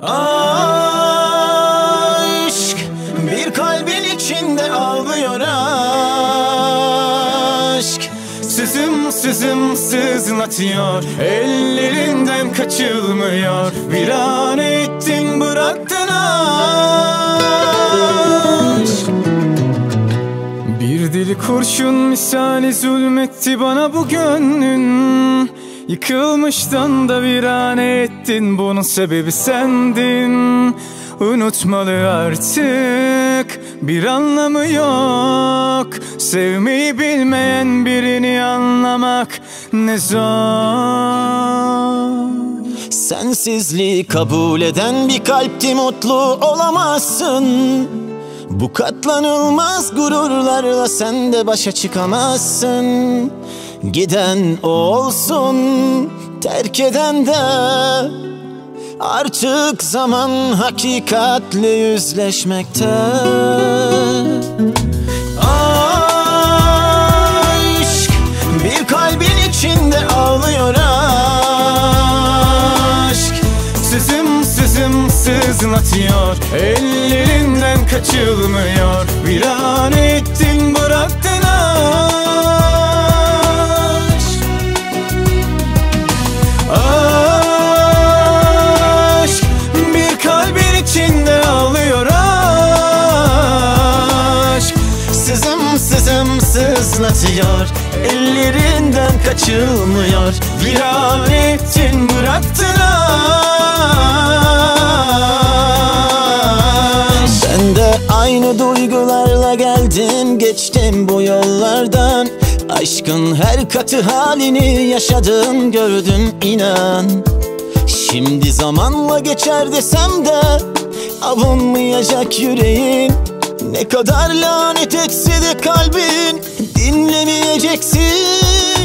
Aşk bir kalbin içinde ağlıyor aşk. Sızım sızım sızlatıyor, ellerinden kaçılmıyor. Virane ettin bıraktın aşk. Bir deli kurşun misali zulmetti bana bu gönlün. Yıkılmıştan da virane ettin, bunun sebebi sendin. Unutmalı artık, bir anlamı yok. Sevmeyi bilmeyen birini anlamak ne zor. Sensizliği kabul eden bir kalpti, mutlu olamazsın. Bu katlanılmaz gururlarla sen de başa çıkamazsın. Giden o olsun, terk eden de. Artık zaman hakikatle yüzleşmekte. Aşk bir kalbin içinde ağlıyor aşk. Sızım sızım sızlatıyor, ellerinden kaçılmıyor. Virane ettin bıraktın aşk. Aşk bir kalbin içinde ağlıyor aşk. Sızım sızım sızlatıyor, ellerinden kaçılmıyor. Virane ettin bıraktın aşk. Ben de aynı duygularla geldim geçtim bu yollardan. Aşkın her katı halini yaşadım gördüm inan. Şimdi zamanla geçer desem de avunmayacak yüreğin. Ne kadar lanet etse de kalbin dinlemeyeceksin.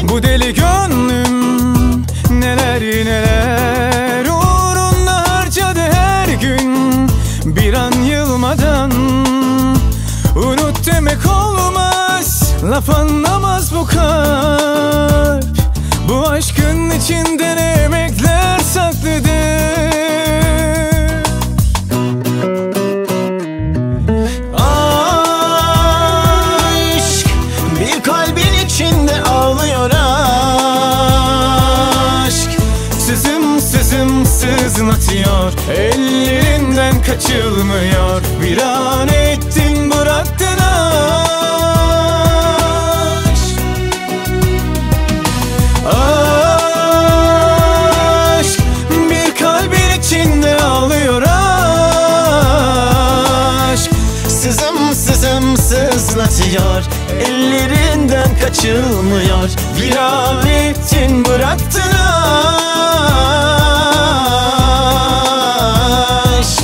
Bu deli gönlüm neler neler uğruna harcadı her gün. Bir an yılmadan unut demek olmaz. Laf anlamaz bu kalp. Bu aşkın içinde ne emekler saklıdır. Aşk bir kalbin içinde ağlıyor aşk. Sızım sızım sızlatıyor, ellerinden kaçılmıyor. Virane ettin bıraktın aşk. Aşk bir kalbin içinde ağlıyor aşk. Sızım sızım sızlatıyor, ellerinden kaçılmıyor. Virane ettin bıraktın aşk.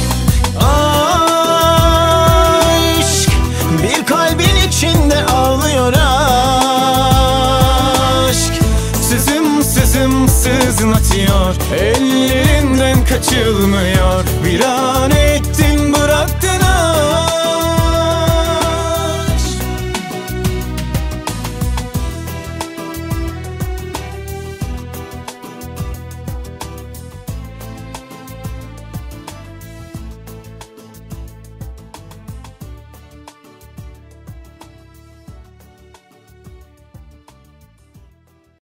Aşk bir kalbin içinde ağlıyor aşk. Sızım sızım sızlatıyor, ellerinden kaçılmıyor. Virane ettin